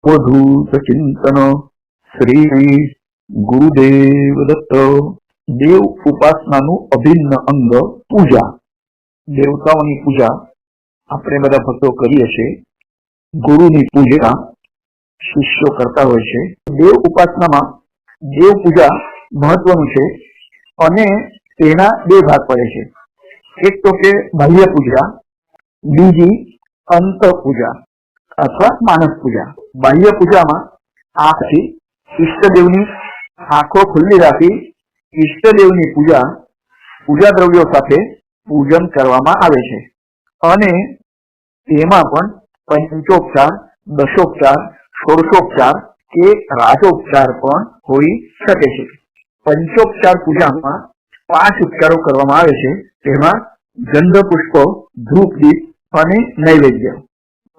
अवधूत चिंतन श्री गुरुदेव दत्त। देव उपासनाનું અભિન્ન અંગ પૂજા। દેવતાઓની પૂજા આપણે બધા ભક્તો કરીએ છીએ। ગુરુની પૂજા શિષ્યો કરતા હોય છે। દેવ ઉપાસનામાં દેવ પૂજા મહત્વનું છે અને તેના બે ભાગ પડે છે। એક તો કે બાહ્ય પૂજા, બીજી અંત પૂજા અથવા માનસ પૂજા। બાહ્ય પૂજામાં આંખથી ઈષ્ટદેવની આંખો ખુલ્લી રાખી ઈષ્ટદેવની પૂજા દ્રવ્યો સાથે પૂજન કરવામાં આવે છે અને તેમાં પણ પંચોપચાર, દશોપચાર, ષોડશોપચાર કે રાજોપચાર પણ હોઈ શકે છે। પંચોપચાર પૂજામાં 5 ઉપચારો કરવામાં આવે છે। તેમાં ગંધ, પુષ્પ, ધૂપ, દીપ અને નૈવેદ્ય।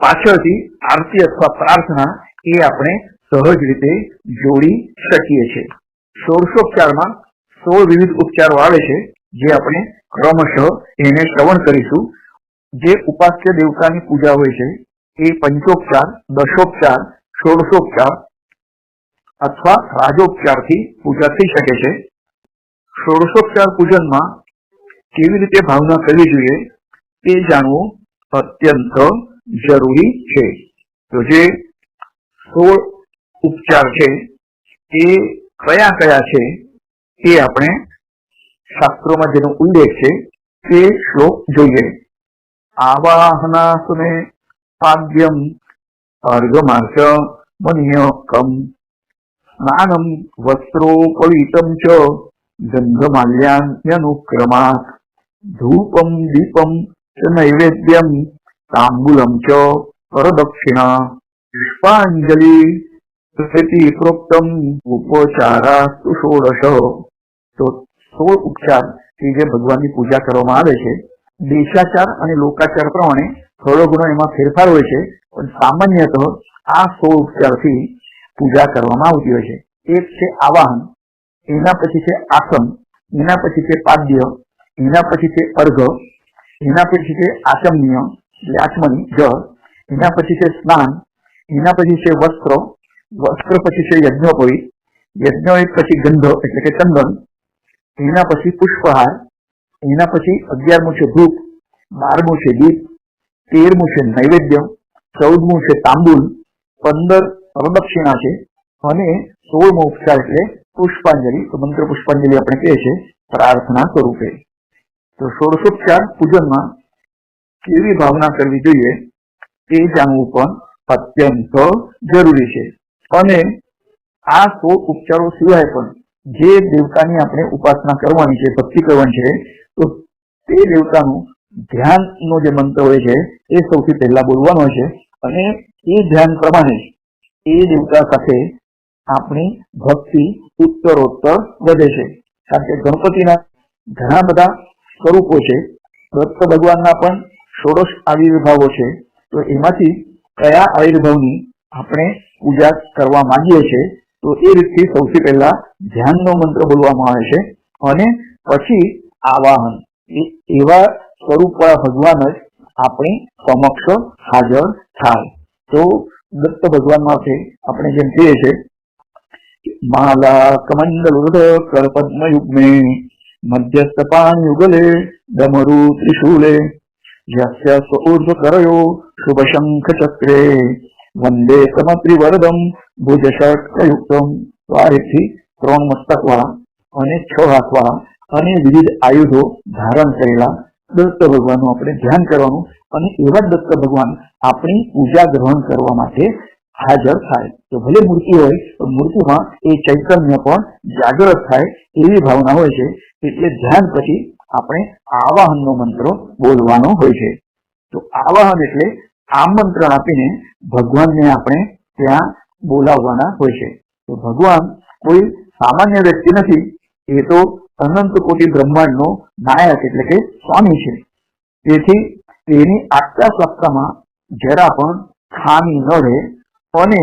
પાછળથી આરતી અથવા પ્રાર્થના એ આપણે સહજ રીતે જોડી શકીએ છીએ। ષોડશોપચારમાં 16 વિવિધ ઉપચારો આવે છે જે આપણે ક્રમશઃ એને શ્રવણ કરીશું। જે ઉપાસ્ય દેવતાની પૂજા હોય છે એ પંચોપચાર, દશોપચાર, ષોડશોપચાર અથવા રાજોપચારથી પૂજા થઈ શકે છે। ષોડશોપચાર પૂજનમાં કેવી રીતે ભાવના કરવી જોઈએ તે જાણવું અત્યંત જરૂરી છે। તો જે 16 ઉપચાર છે એ કયા કયા છે તે આપણે શાસ્ત્રોમાં જેનો ઉલ્લેખ છે તે શ્લોક જોઈએ। આવાહનાસુને પાદ્યમ અર્ઘમાર્ચ મનિયકમ સ્નાનમ વસ્ત્રોપવીતમ ચ ગંધમાલ્યાન્યનુક્રમાત ધૂપમ દીપમ ચ નૈવેદ્યમ તાંબૂલમ ચ પરદક્ષિણા પુષ્પાંજલિ પ્રોક્તમ ઉપચારાસ્તુ ષોડશ। તો 16 ઉપચાર કે જે ભગવાનની પૂજા કરવામાં આવે છે, દેશાચાર અને લોકાચાર પ્રમાણે થોડો ઘણો એમાં ફેરફાર હોય છે, પણ સામાન્યતઃ આ 16 ઉપચારથી પૂજા કરવામાં આવતી હોય છે। એક છે આવાહન, એના પછી છે આસન, એના પછી છે પાદ્ય, એના પછી છે અર્ઘ, એના પછી છે આચમનીય એટલે આચમની જળ, એના પછી છે સ્નાન, એના પછી છે વસ્ત્ર પછી છે યજ્ઞોપવિત, યજ્ઞોપવિત પછી ગંધ એટલે કે ચંદન, એના પછી પુષ્પહાર, એના પછી 11મું છે ધૂપ, 12મું છે દીપ, 13મું છે નૈવેદ્ય, 14મું છે તાંબુલ, 15 પ્રદક્ષિણા છે અને 16મો ઉપચાર એટલે પુષ્પાંજલિ। તો મંત્ર પુષ્પાંજલિ આપણે કહીએ છીએ પ્રાર્થના સ્વરૂપે। તો ષોડશોપચાર પૂજનમાં કેવી ભાવના કરવી જોઈએ તે જાણવું પણ અત્યંત જરૂરી છે। અને આ 16 ઉપચારો સિવાય પણ જે દેવતાની આપણે ઉપાસના કરવાની છે, ભક્તિ કરવાની છે, તો તે દેવતાનું ધ્યાનનો જે મંત્ર હોય છે એ સૌથી પહેલા બોલવાનો છે અને એ ધ્યાન પ્રમાણે એ દેવતા સાથે આપણી ભક્તિ ઉત્તરોત્તર વધે છે। કારણ કે ગણપતિના ઘણા બધા સ્વરૂપો છે, દત્ત ભગવાનના પણ 16 આવિર્ભાવો છે। તો એમાંથી કયા આવિર્ભાવની આપણે પૂજા કરવા માંગીએ છીએ તો એ રીતથી સૌથી પહેલા ધ્યાનનો મંત્ર બોલવામાં આવે છે અને પછી આવાહન, એવા સ્વરૂપવાળા ભગવાન જ આપણી સમક્ષ હાજર થાય। તો દત્ત ભગવાન માટે આપણે જેમ કહીએ છીએ માલા કમંડલ કરપદ્મ યુગ્મે મધ્યસ્થ પાન યુગલે ડમરુ ત્રિશૂલે યસ્ય સ્વઉર્ધ્વ કરયો શુભ શંખ ચક્રે વંદે સમત્રિવરદમ ભુજ ષટ્કયુક્તમ। તો આ રીતથી 3 મસ્તક વાળા અને 6 હાથ વાળા અને વિવિધ આયુધો ધારણ કરેલા દત્ત ભગવાનનું આપણે ધ્યાન કરવાનું અને એવા દત્ત ભગવાન આપણી પૂજા ગ્રહણ કરવા માટે હાજર થાય। તો ભલે મૂર્તિ હોય તો મૂર્તિમાં એ ચૈતન્ય પણ જાગૃત થાય એવી ભાવના હોય છે। એટલે ધ્યાન પછી આપણે આવાહનનો મંત્ર બોલવાનો હોય છે। તો આવાહન એટલે આમંત્રણ આપીને ભગવાનને આપણે ત્યાં બોલાવવાના હોય છે। તો ભગવાન કોઈ સામાન્ય વ્યક્તિ નથી, એ તો અનંત કોટી બ્રહ્માંડનો નાયક એટલે કે સ્વામી છે। તેથી તેની આગતા સ્વાસ્થ્યમાં જરા પણ ખામી ન રહે અને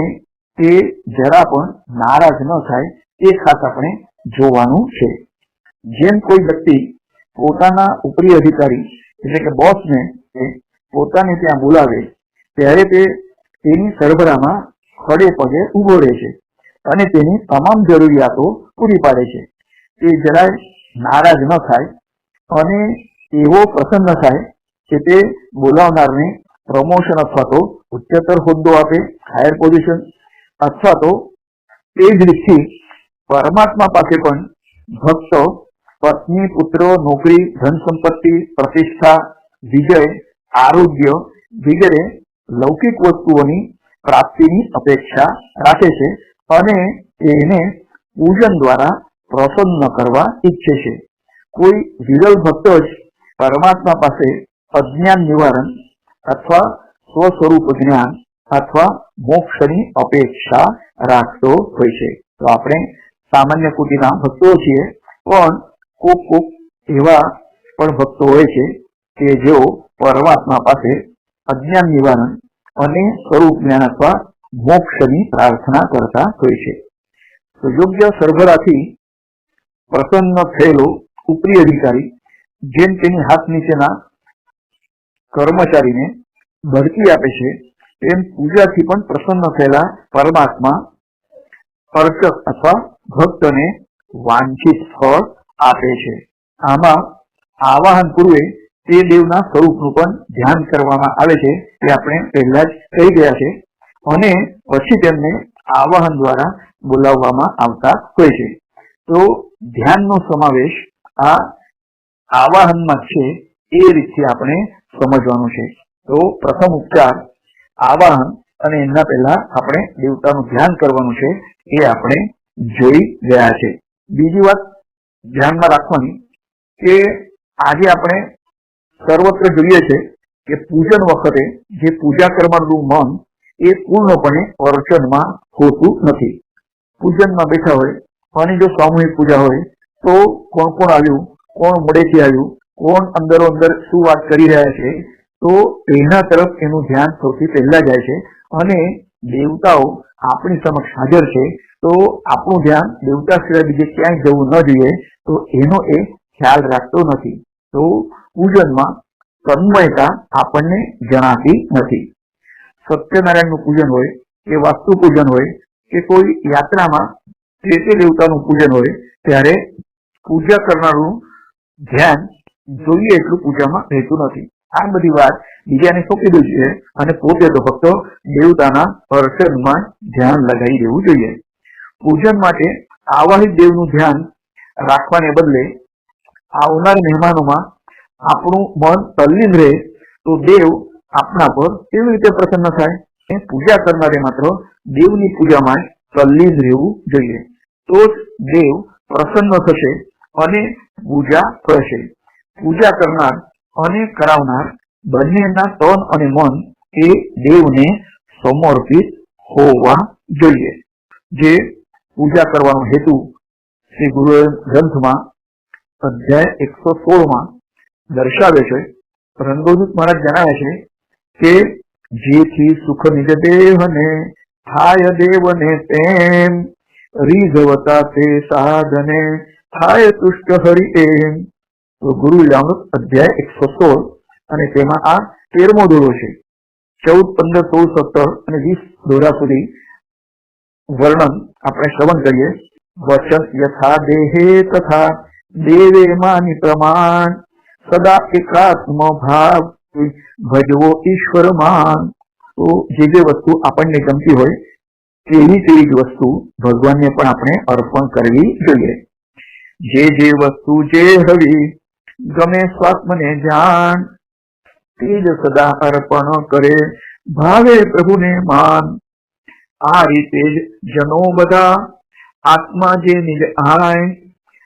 તે જરા પણ નારાજ ન થાય એ ખાસ આપણે જોવાનું છે। જેમ કોઈ વ્યક્તિ પોતાના ઉપરી અધિકારી એટલે કે બોસને પોતાને ત્યાં બોલાવે ત્યારે તે તેની સરભરામાં ખડે પગે ઉભો રહે છે અને તેની તમામ જરૂરિયાતો પૂરી પાડે છે. તે જરાય નારાજ ન થાય અને એવો પ્રસન્ન થાય કે તે બોલાવનારને પ્રમોશન અથવા તો ઉચ્ચતર હોદ્દો આપે, હાયર પોઝિશન, અથવા તો તે જ રીતથી પરમાત્મા પાસે પણ ભક્તો પત્ની, પુત્રો, નોકરી, ધન સંપત્તિ, પ્રતિષ્ઠા, વિજય, આરોગ્ય વગેરે લૌકિક વસ્તુઓની પ્રાપ્તિની અપેક્ષા રાખે છે અને એને પૂજન દ્વારા પ્રસન્ન કરવા ઈચ્છે છે. કોઈ વિરલ ભક્તો જ પરમાત્મા પાસે અજ્ઞાન નિવારણ અથવા સ્વસ્વરૂપ જ્ઞાન અથવા મોક્ષની અપેક્ષા રાખતો હોય છે. તો આપણે સામાન્ય કોટીના ભક્તો છીએ, પણ કોક એવા પણ ભક્તો હોય છે કે જેઓ પરમાત્મા પાસે અજ્ઞાન નિવારણ અને સ્વરૂપ જ્ઞાન અથવા મોક્ષની પ્રાર્થના કરતા હોય છે. તો યોગ્ય સરભરાથી પ્રસન્ન થયેલો ઉપરી અધિકારી જેમ તેની હાથ નીચેના કર્મચારીને બઢતી આપે છે, તેમ પૂજાથી પણ પ્રસન્ન થયેલા પરમાત્મા અર્ચક અથવા ભક્તને વાંછિત ફળ આપે છે. આમાં આવાહન પૂર્વે તે દેવના સ્વરૂપનું પણ ધ્યાન કરવામાં આવે છે, તે આપણે પહેલા જ કહી ગયા છે, અને પછી તેમને આવાહન દ્વારા બોલાવવામાં આવતા હોય છે. તો ધ્યાનનો સમાવેશ આ આવાહનમાં છે, એ રીતથી આપણે સમજવાનું છે. તો પ્રથમ ઉપચાર આવાહન અને એના પહેલા આપણે દેવતાનું ધ્યાન કરવાનું છે, એ આપણે જોઈ ગયા છે. બીજી વાત ધ્યાનમાં રાખવાની કે આજે આપણે સર્વત્ર જોઈએ છે કે પૂજન વખતે જે પૂજા કરનારનું મન એ પૂર્ણપણે અર્ચનમાં હોતું નથી. પૂજનમાં બેઠા હોય અને જો સામૂહિક પૂજા હોય તો કોણ કોણ આવ્યું, કોણ મોડેથી આવ્યું, કોણ અંદરો અંદર શું વાત કરી રહ્યા છે, તો એના તરફ એનું ધ્યાન સૌથી પહેલા જાય છે. અને દેવતાઓ આપણી સમક્ષ હાજર છે તો આપણું ધ્યાન દેવતા સિવાય બીજે ક્યાંય જવું ન જોઈએ, તો એનો એ ખ્યાલ રાખતો નથી. તો પૂજનમાં તન્મયતા આપણને જણાતી નથી. સત્યનારાયણનું પૂજન હોય કે વાસ્તુ પૂજન હોય કે કોઈ યાત્રામાં તે દેવતાનું પૂજન હોય, ત્યારે પૂજા કરનારું ધ્યાન જોઈએ એટલું પૂજામાં રહેતું નથી. આ બધી વાત બીજાને સોંપી દેવી જોઈએ અને પોતે તો ફક્ત દેવતાના અર્ચનમાં ધ્યાન લગાવી દેવું જોઈએ. પૂજન માટે આવાહિત દેવનું ધ્યાન રાખવાને બદલે આવનાર મહેમાનોમાં આપણું મન તલ્લીન રહે તો દેવ આપણા પર કેવી રીતે પ્રસન્ન થાય? પૂજા કરનારે માત્ર દેવની પૂજામાં તલ્લીન રહેવું જોઈએ, તો જ દેવ પ્રસન્ન થશે અને પૂજા થશે. પૂજા કરનાર અને કરાવનાર બંનેના તન અને મન એ દેવને સમર્પિત હોવા જોઈએ. જે પૂજા કરવાનો હેતુ શ્રી ગુરુ ગ્રંથમાં અધ્યાય 116 દર્શાવે છે. રંગોદૂત મહારાજ જણાવે છે કે જેથી સુખ નિજ દેહને થાય દેવને તેમ રીઝવતા તે સાધને થાય તુષ્ટ હરિ એમ. તો ગુરુ લીલામૃત અધ્યાય 116 અને તેમાં આ 13મો દોરો છે. 14, 15, 16, 17 અને 20 દોરા સુધી વર્ણન આપણે શ્રવણ કરીએ. વચન યથા દેહે તથા દેવે માની પ્રમાણ સદા એકાત્મ ભાવ ભજવો ઈશ્વર માન. તો જે વસ્તુ આપણને ગમતી હોય તેવી જ વસ્તુ ભગવાનને પણ આપણે અર્પણ કરવી જોઈએ. જે વસ્તુ જે હવી ગમે સ્વાત્મને જાણ તે જ સદા અર્પણ કરે ભાવે પ્રભુને માન. આ રીતે જ જનો બધા આત્મા જે નિજ આય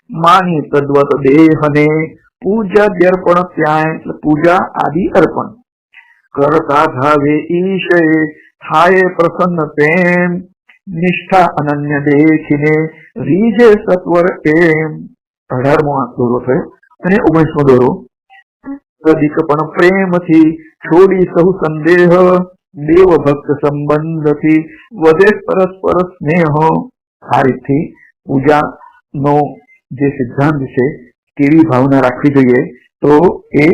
માની તદ્વત દેહને પૂજા અર્પણ ત્યાંય. પૂજા આદિ અર્પણ કરતા ભાવે ઈશે થાય પ્રસન્ન પ્રેમ નિષ્ઠા અનન્ય દેખીને રીજે સત્વર એમ. 18મો દોરો થયો. અને 19મો દોરો અધિક પણ પ્રેમથી છોડી સહુ સંદેહ દેવ ભક્ત સંબંધથી વધે પરસ્પર સ્નેહ. આ રીતથી પૂજાનો જે સિદ્ધાંત છે કેવી ભાવના રાખવી જોઈએ, તો એ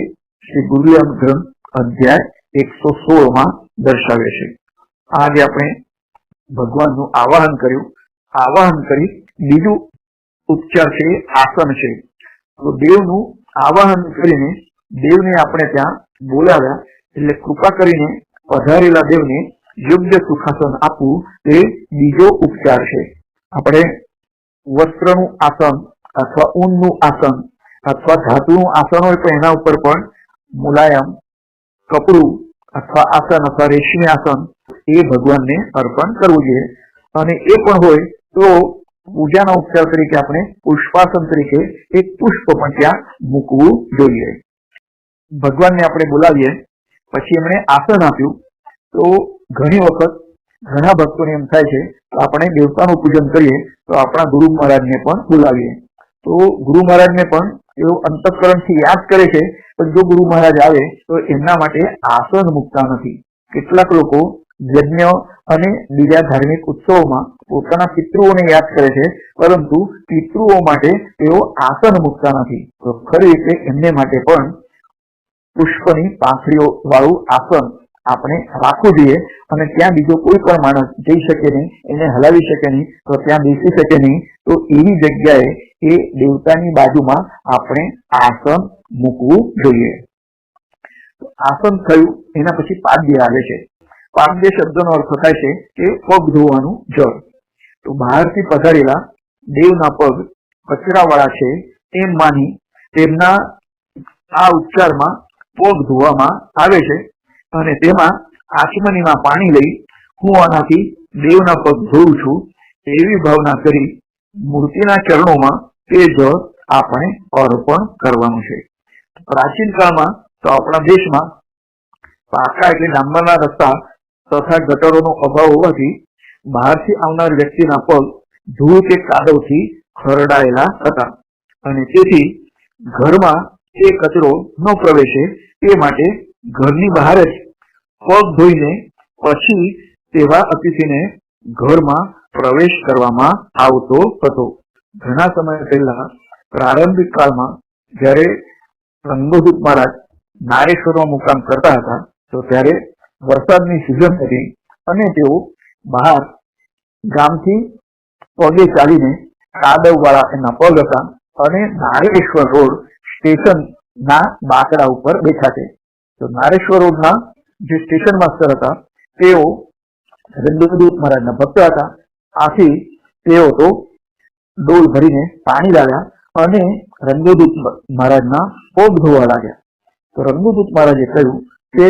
શ્રી ગુરુરામ ગ્રંથ અધ્યાય 116 દર્શાવે છે. આજે આપણે ભગવાનનું આવાહન કર્યું. આવાહન કરી બીજું ઉપચાર છે આસન છે. તો દેવનું આવાહન કરીને દેવને આપણે ત્યાં બોલાવ્યા, એટલે કૃપા કરીને પધારેલા દેવને યોગ્ય સુખાસન આપવું તે બીજો ઉપચાર છે. આપણે વસ્ત્રનું આસન અથવા ઊનનું આસન અથવા ધાતુનું આસન હોય તો એના ઉપર પણ મુલાયમ કપડું અથવા આસન અથવા રેશમી આસન એ ભગવાનને અર્પણ કરવું જોઈએ. અને એ પણ હોય તો પૂજાના ઉપચાર તરીકે આપણે પુષ્પાસન તરીકે એક પુષ્પ પણ ત્યાં મૂકવું જોઈએ. ભગવાનને આપણે બોલાવીએ પછી એમણે આસન આપ્યું તો ઘણી વખત ઘણા ભક્તોને એમ થાય છે આપણે દેવતાનું પૂજન કરીએ તો આપણા ગુરુ મહારાજને પણ બોલાવીએ. તો ગુરુ મહારાજને પણ એવું અંતઃકરણથી યાદ કરે છે, પણ જો ગુરુ મહારાજ આવે તો એમના માટે આસન મૂકતા નથી. કેટલાક લોકો યજ્ઞ અને બીજા ધાર્મિક ઉત્સવોમાં પોતાના પિતૃઓને યાદ કરે છે, પરંતુ પિતૃઓ માટે તેઓ આસન મૂકતા નથી. તો ખરી રીતે એમને માટે પણ પુષ્પની પાંખડીઓ વાળું આસન આપણે રાખવું જોઈએ. અને ત્યાં બીજો કોઈ પણ માણસ જઈ શકે નહીં, એને હલાવી શકે નહીં, તો ત્યાં બેસી શકે નહીં. તો એવી જગ્યાએ એ દેવતાની બાજુમાં આપણે આસન મૂકવું જોઈએ. આસન થયું એના પછી પાદ્ય આવે છે. પાદ્ય શબ્દનો અર્થ થાય છે કે પગ ધોવાનું જળ. તો બહારથી પધારેલા દેવના પગ કચરાવાળા છે એમ માની તેમના આ ઉપચારમાં પગ ધોવામાં આવે છે. અને તેમાં આચમનીમાં પાણી લઈ હું આનાથી દેવના પગ ધોઉં છું એવી ભાવના કરી મૂર્તિના ચરણોમાં તે જળ આપણે અર્પણ કરવાનું છે. પ્રાચીન કાળમાં તો આપણા દેશમાં પાકા એટલે ડાંબરના રસ્તા તથા ગટરોનો અભાવ હોવાથી બહારથી આવનાર વ્યક્તિના પગ ધૂળ કે કાદવથી ખરડાયેલા હતા, અને તેથી ઘરમાં તે કચરો ન પ્રવેશે તે માટે ઘરની બહાર જ પગ ધોઈને પછી તેવા અતિથિને ઘરમાં પ્રવેશ કરવામાં આવતો હતો. ઘણા સમય પહેલા પ્રારંભિક કાળમાં જ્યારે રંગોદૂત મહારાજ નારેશ્વરમાં મુકામ કરતા હતા તો ત્યારે વરસાદની સિઝન હતી અને તેઓ બહાર ગામથી પગે ચાલીને કાદવ વાળા એના પગ હતા અને નારેશ્વર રોડ સ્ટેશનના બાકડા ઉપર બેઠા છે. તો નારેશ્વર રોડના જે સ્ટેશન માસ્ટર હતા તેઓ રંગદૂત મહારાજના ભક્ત હતા. આથી તેઓ તો ડોલ ભરીને પાણી લાવ્યા અને રંગદૂત મહારાજના પગ ધોવા લાગ્યા. તો રંગદૂત મહારાજે કહ્યું કે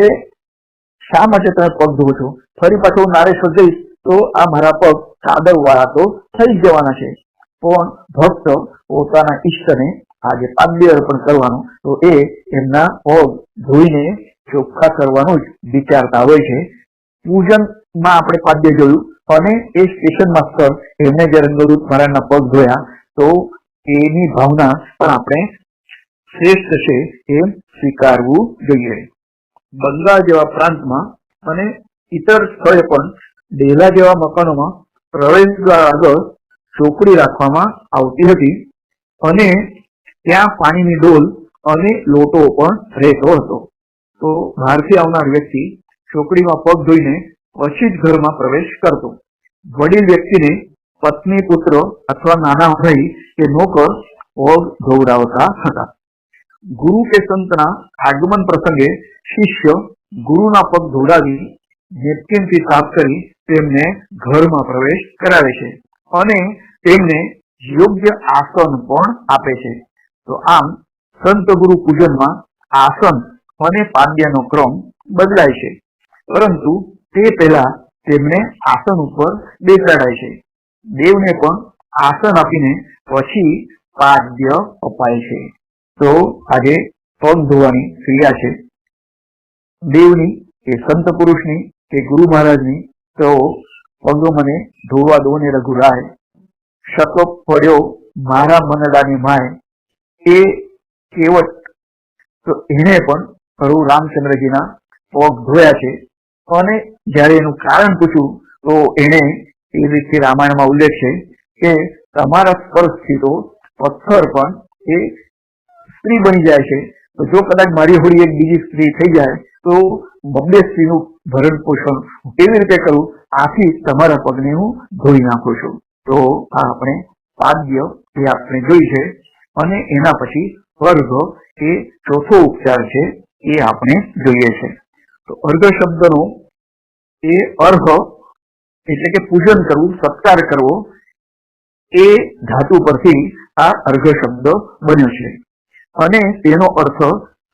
શા માટે તમે પગ ધોવો છો? ફરી પાછો નારેશ્વર જઈશ તો આ મારા પગ કાદવ વાળા તો થઈ જવાના છે. પણ ભક્ત પોતાના ઈષ્ટને આજે પાદ્ય અર્પણ કરવાનું, તો એ એમના પગ ધોઈને ચોખ્ખા કરવાનું જ વિચારતા હોય છે. પૂજનમાં આપણે પાદ્ય જોયું અને એ સ્ટેશન માસ્ટર એમને જે રંગદૂત મહારાજના પગ ધોયા તો એની ભાવના પણ આપણે શ્રેષ્ઠ છે એમ સ્વીકારવું જોઈએ. બંગાળ જેવા પ્રાંતમાં અને ઇતર સ્થળે પણ ડેલા જેવા મકાનોમાં પ્રવેશ દ્વાર આગળ ચોકડી રાખવામાં આવતી હતી અને ત્યાં પાણીની ડોલ અને લોટો પણ રહેતો હતો. તો બહારથી આવનાર વ્યક્તિ ચોકડીમાં પગ ધોઈને પછી જ ઘરમાં પ્રવેશ કરતો. વડીલ વ્યક્તિને પત્ની, પુત્ર અથવા નાના ભાઈ કે નોકર પગ ધોવડાવતા હતા. ગુરુ કે સંતના આગમન પ્રસંગે શિષ્ય ગુરુના પગ ધોવડાવી નેપકિનથી સાફ કરી તેમને ઘરમાં પ્રવેશ કરાવે છે અને તેમને યોગ્ય આસન પણ આપે છે. તો આમ સંત ગુરુ પૂજનમાં આસન અને પાદ્યનો ક્રમ બદલાય છે, પરંતુ તે પહેલા તેમને આસન ઉપર બેસાડાય છે. દેવને પણ આસન આપીને પછી પાદ્ય અપાય છે. તો આજે પગ ધોવાની ક્રિયા છે દેવની કે સંત પુરુષની કે ગુરુ મહારાજની, તો પગ મને ધોવા દો ને રઘુરાય, શતો પડ્યો મારા મનડાની માય, એ કેવટ તો એને પણ પ્રભુ રામચંદ્રજીના પગ ધોયા છે. અને જયારે એનું કારણ પૂછ્યું તો એને એ રીતે રામાયણમાં ઉલ્લેખ છે કે તમારા સ્પર્શથી તો પથ્થર પણ એ સ્ત્રી બની જાય છે. તો જો કદાચ મારી હોળી એક બીજી સ્ત્રી થઈ જાય તો બબ્બે સ્ત્રીનું ભરણ પોષણ કેવી રીતે કરવું? આથી તમારા પગને હું ધોઈ નાખું છું. તો આ આપણે પાદ્ય એ આપણે જોઈ છે. અને એના પછી અર્ઘ એ ચોથો ઉપચાર છે એ આપણે જોઈએ છે. તો અર્ઘ શબ્દનો એ અર્ઘ એટલે કે પૂજન કરવું, સત્કાર કરવો, એ ધાતુ પરથી આ અર્ઘ શબ્દ બન્યો છે અને તેનો અર્થ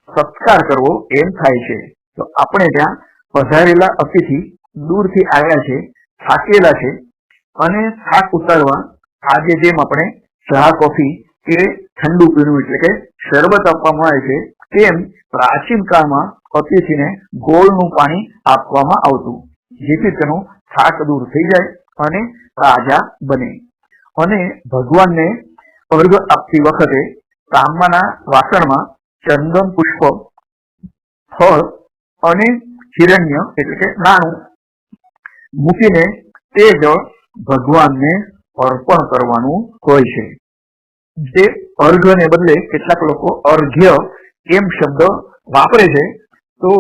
સત્કાર કરવો એમ થાય છે. તો આપણે ત્યાં પધારેલા અતિથિ દૂરથી આવ્યા છે, થાકેલા છે અને થાક ઉતારવા આજે જેમ આપણે ચા કોફી કે ઠંડુ પીણું એટલે કે શરબત આપવામાં આવે છે, તેમ પ્રાચીન કાળમાં અતિથિને ગોળનું પાણી આપવામાં આવતું, જેથી તેનો થાક દૂર થઈ જાય અને તાજા બને. અને ભગવાનને અર્ઘ આપતી વખતે તાંબાના વાસણમાં ચંદન પુષ્પ, ફળ અને હિરણ્ય એટલે કે નાણું મૂકીને તે જળ ભગવાનને અર્પણ કરવાનું હોય છે. જે અર્ઘને બદલે કેટલાક લોકો અર્ઘ્ય એમ શબ્દ વાપરે છે. તો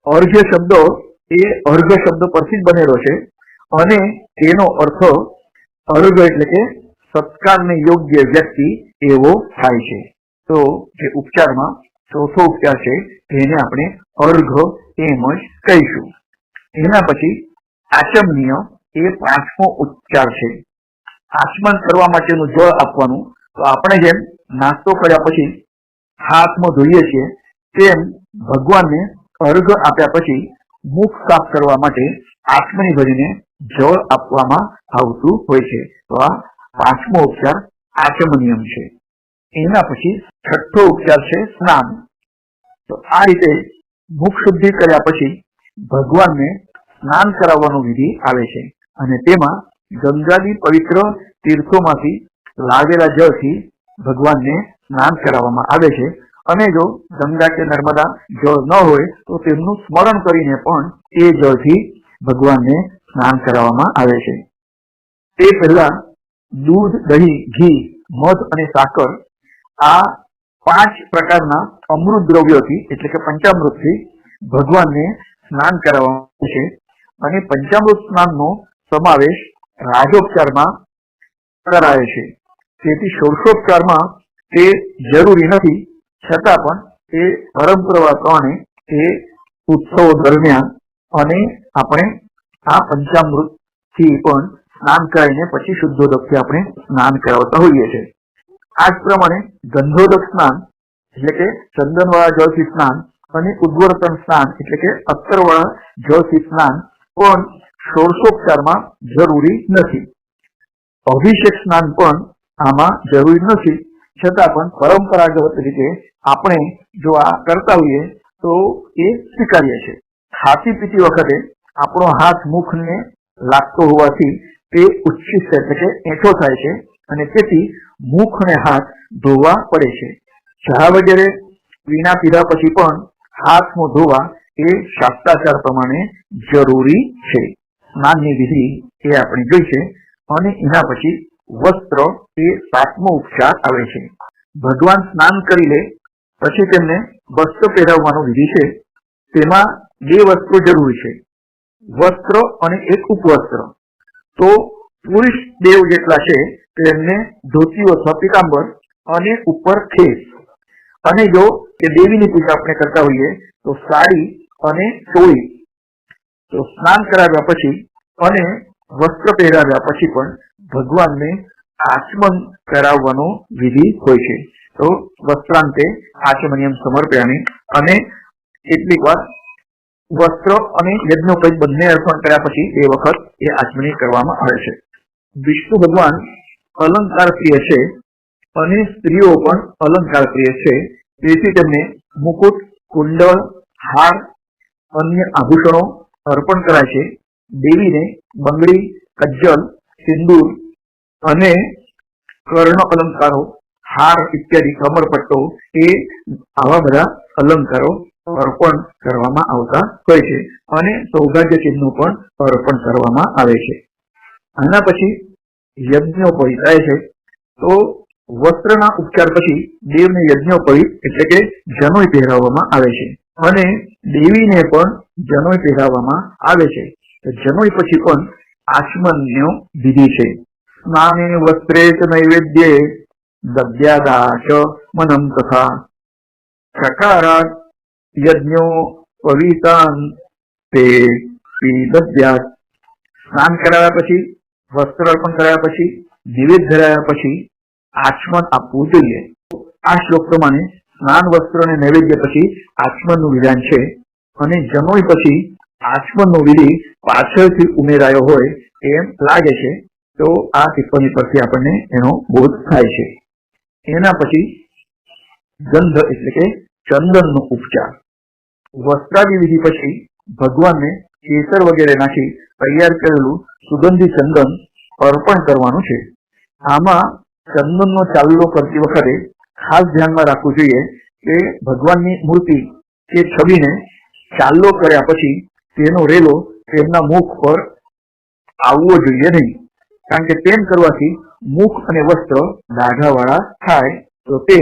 અર્ઘ્ય શબ્દ એ અર્ઘ શબ્દ પરથી જ બનેલો છે અને તેનો અર્થ અર્ઘ એટલે કે સત્કારને યોગ્ય વ્યક્તિ એવો થાય છે. તો જે ઉપચારમાં ચોથો ઉપચાર છે તેને આપણે અર્ઘ એમ જ કહીશું. એના પછી આચમનીય એ પાંચમો ઉપચાર છે. આચમન કરવા માટેનું જળ આપવાનું. તો આપણે જેમ નાસ્તો કર્યા પછી હાથમાં ધોઈએ છીએ, તેમ ભગવાનને અર્ઘ આપ્યા પછી મુખ સાફ કરવા માટે આચમની ભરીને જળ આપવામાં આવતું હોય છે. તો આ પાંચમો ઉપચાર આચમનિયમ છે. એના પછી છઠ્ઠો ઉપચાર છે સ્નાન. તો આ રીતે મુખ શુદ્ધિ કર્યા પછી ભગવાનને સ્નાન કરાવવાનું વિધિ આવે છે અને તેમાં ગંગાદી પવિત્ર તીર્થોમાંથી લાવેલા જળથી ભગવાનને સ્નાન કરાવવામાં આવે છે. અને જો ગંગા કે નર્મદા જળ ન હોય તો તેમનું સ્મરણ કરીને પણ એ જળથી ભગવાનને સ્નાન કરાવવામાં આવે છે. તે પહેલા દૂધ, દહીં, ઘી, મધ અને સાકર આ 5 પ્રકારના અમૃત દ્રવ્યોથી એટલે કે પંચામૃતથી ભગવાનને સ્નાન કરાવવામાં આવે છે. અને પંચામૃત સ્નાનનો સમાવેશ રાજોપચારમાં કરાય છે. તેથી ષોડશોપચારમાં તે જરૂરી નથી, છતાં પણ એ પરંપરા પ્રમાણે એ ઉત્સવો દરમિયાન અને આપણે આ પંચામૃત થી પણ સ્નાન કરાવીને પછી શુદ્ધોદકથી આપણે સ્નાન કરાવતા હોઈએ છીએ. આ જ પ્રમાણે ગંધોદક સ્નાન એટલે કે ચંદનવાળા જળથી સ્નાન અને ઉદ્વર્તન સ્નાન એટલે કે અત્તરવાળા જળથી સ્નાન પણ ષોડશોપચારમાં જરૂરી નથી. અભિષેક સ્નાન પણ આમાં જરૂરી નથી, છતાં પણ પરંપરાગત રીતે આપણે જો આ કરતા હોઈએ તો એ સ્વીકાર્ય છે. ખાતી પીતી વખતે આપણો હાથ મુખને લાગતો હોવાથી તે ઉચ્છિષ્ટ એટલે કે એઠો થાય છે અને તેથી મુખ અને હાથ ધોવા પડે છે. ચા વગેરે પીણા પીધા પછી પણ હાથમાં ધોવા એ શાસ્ત્રાચાર પ્રમાણે જરૂરી છે. સ્નાનની વિધિ એ આપણે જોઈ છે. અને એના પછી વસ્ત્ર એ 7મો ઉપચાર આવે છે. ભગવાન સ્નાન કરી લે પછી તેમને વસ્ત્ર પહેરાવવાનું વિધિ છે. તેમાં 2 વસ્ત્રો જરૂરી છે, વસ્ત્ર અને એક ઉપવસ્ત્ર. તો પુરુષ દેવ જેટલા છે તેમને ધોતી અથવા પીતાંબર અને ઉપર ખેસ. અને જો કે દેવીની પૂજા આપણે કરતા હોઈએ તો સાડી અને ચોળી. તો સ્નાન કરાવ્યા પછી અને વસ્ત્ર પહેરાવ્યા પછી પણ ભગવાનને આચમન કરાવવાનો વિધિ હોય છે. તો વસ્ત્રાંતે આચમનિયમ સમર્પયામિ અને કેટલીક વાર વસ્ત્ર અને યજ્ઞોપવિત બંને અર્પણ કર્યા પછી 2 વખત એ આચમની કરવામાં આવે છે. વિષ્ણુ ભગવાન અલંકાર પ્રિય છે અને સ્ત્રીઓ પણ અલંકાર પ્રિય છે. તેથી તેમને મુકુટ, કુંડળ, હાર, અન્ય આભૂષણો અર્પણ કરાય છે. દેવીને બંગડી, કજ્જલ, સિંદૂર અને કર્ણ અલંકારો, હાર ઇત્યાદિ, કમરપટ્ટો એ આવા બધા અલંકારો અર્પણ કરવામાં આવતા હોય છે અને સૌભાગ્ય ચિહ્નો પણ અર્પણ કરવામાં આવે છે. આના પછી યજ્ઞોપવિત થાય છે. તો વસ્ત્રના ઉપચાર પછી દેવને યજ્ઞોપવિત એટલે કે જનોઈ પહેરાવવામાં આવે છે અને દેવીને પણ જનોઈ પહેરાવવામાં આવે છે. જનોઈ પછી પણ આચમનનો વિધિ છે. સ્નાને વસ્ત્રે ચ નૈવેદ્યે દદ્યાદાચ મનમ તથા ચકારાત યજ્ઞો પવિતાન તે દદ્યાત. સ્નાન કરાવ્યા પછી, વસ્ત્ર અર્પણ કરાવ્યા પછી, નિવેદ ધરાવ્યા પછી આચમન આપવું જોઈએ. આ શ્લોક પ્રમાણે સ્નાન, વસ્ત્ર અને નૈવેદ્ય પછી આચમનનું વિધાન છે અને જનોઈ પછી આચમનનો વિધિ પાછળથી ઉમેરાયો હોય એમ લાગે છે. તો આ ટિપ્પણી પરથી આપણને એનો બોધ થાય છે. એના પછી ગંધ એટલે કે ચંદનનો ઉપચાર. વસ્ત્રાદિ વિધિ પછી ભગવાનને કેસર વગેરે નાખી તૈયાર કરેલું સુગંધી ચંદન અર્પણ કરવાનું છે. આમાં ચંદનનો ચાલ્લો કરતી વખતે ખાસ ધ્યાનમાં રાખવું જોઈએ કે ભગવાનની મૂર્તિ કે છબીને ચાલ્લો કર્યા પછી તેનો રેલો તેમના મુખ પર આવવો જોઈએ નહીં, કારણ કે તેમ કરવાથી મુખ અને વસ્ત્ર દાઢાવાળા થાય. તો તે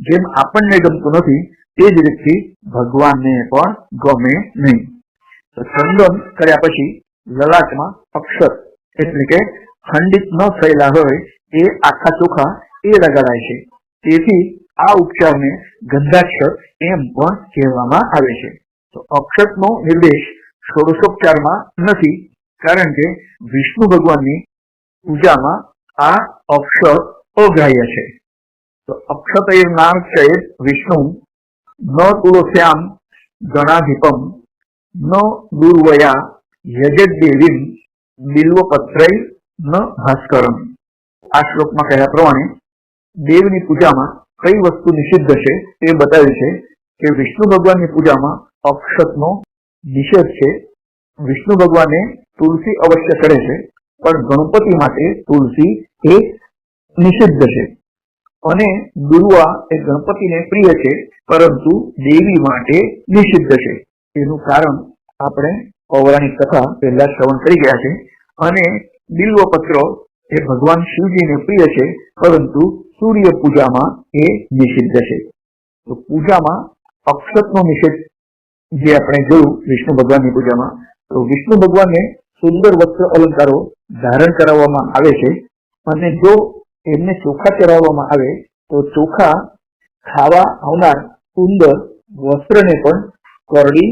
જેમ આપણને ગમતું નથી તે જ રીતથી ભગવાનને પણ ગમે નહીં. તો ચંદન કર્યા પછી લલાટમાં અક્ષત એટલે કે ખંડિત ન થયેલા હોય એ આખા ચોખા એ લગાડાય છે. તેથી આ ઉપચારને ગંધાક્ષર એમ પણ કહેવામાં આવે છે. તો અક્ષતનો નિર્દેશ ષોડશોપચારમાં નથી, કારણ કે વિષ્ણુ ભગવાનની પૂજામાં આ અક્ષર અગ્રાહ્ય છે. તો અક્ષતૈર નામ ચેત વિષ્ણુ ન તુલસ્યામ ગણાધિપમ ન દુર્વયા યજદેવીમ બિલ્વપત્રૈ ન ભાસ્કરમ. આ શ્લોકમાં કહ્યા પ્રમાણે દેવની પૂજામાં કઈ વસ્તુ નિષિદ્ધ છે તે બતાવ્યું છે કે વિષ્ણુ ભગવાનની પૂજામાં અક્ષતનો નિષેધ છે. વિષ્ણુ ભગવાનને તુલસી અવશ્ય ચડે છે, પણ ગણપતિ માટે તુલસી એ નિષિદ્ધ છે. અને દુર્વા એ ગણપતિને પ્રિય છે, પરંતુ દેવી માટે નિષિદ્ધ છે. એનું કારણ આપણે પૌરાણિક કથા પહેલા શ્રવણ કરી ગયા છે. અને બિલ્વપત્ર એ ભગવાન શિવજીને પ્રિય છે, પરંતુ સૂર્ય પૂજામાં એ નિષિદ્ધ છે. તો પૂજામાં અક્ષતનો નિષેધ જે આપણે જોયું વિષ્ણુ ભગવાનની પૂજામાં, તો વિષ્ણુ ભગવાનને સુંદર વસ્ત્ર અલંકારો ધારણ કરાવવામાં આવે છે. અને જો એમને ચોખા ચડાવવામાં આવે તો ચોખા ખાવા આવનાર સુંદર વસ્ત્રને પણ કરડી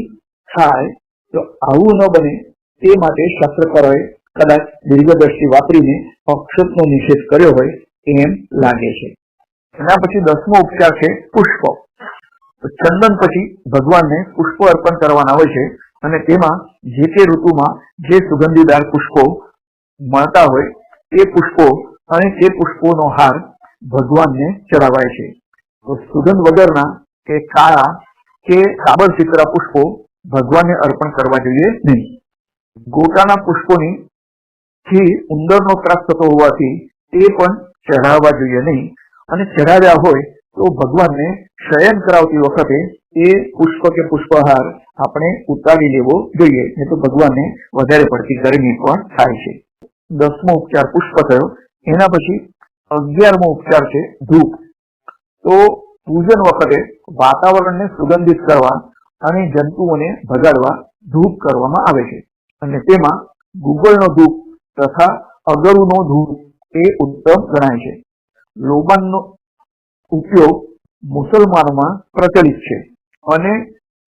થાય. તો આવું ન બને તે માટે શાસ્ત્રકારોએ કદાચ દીર્ઘદ્રષ્ટિ વાપરીને અક્ષતનો નિષેધ કર્યો હોય એમ લાગે છે. એના પછી 10મો ઉપચાર છે પુષ્પ. તો ચંદન પછી ભગવાનને પુષ્પ અર્પણ કરવાના હોય છે અને તેમાં જે તે ઋતુમાં જે સુગંધીદાર પુષ્પો મળતા હોય તે પુષ્પો અને તે પુષ્પોનો હાર ભગવાનને ચડાવાય છે. તો સુગંધ વગરના કે કાળા કે કાબરચિત્રા પુષ્પો ભગવાનને અર્પણ કરવા જોઈએ નહીં. ગોટાના પુષ્પોની થી ઉંદરનો ત્રાસ થતો હોવાથી તે પણ ચઢાવવા જોઈએ નહીં. અને ચઢાવ્યા હોય તો ભગવાનને શયન કરાવતી વખતે એ પુષ્પ કે પુષ્પહાર આપણે ઉતારી લેવો જોઈએ, નહીં તો ભગવાનને વધારે પડતી ગરમી પણ થાય છે. 10મો ઉપચાર પુષ્પ થયો. એના પછી 11મો ઉપચાર છે ધૂપ. તો પૂજન વખતે વાતાવરણને સુગંધિત કરવા અને જંતુઓને ભગાડવા ધૂપ કરવામાં આવે છે. અને તેમાં ગુગળનો ધૂપ તથા અગરુનો ધૂપ એ ઉત્તમ ગણાય છે. લોબાનનો ઉપયોગ મુસલમાનોમાં પ્રચલિત છે. અને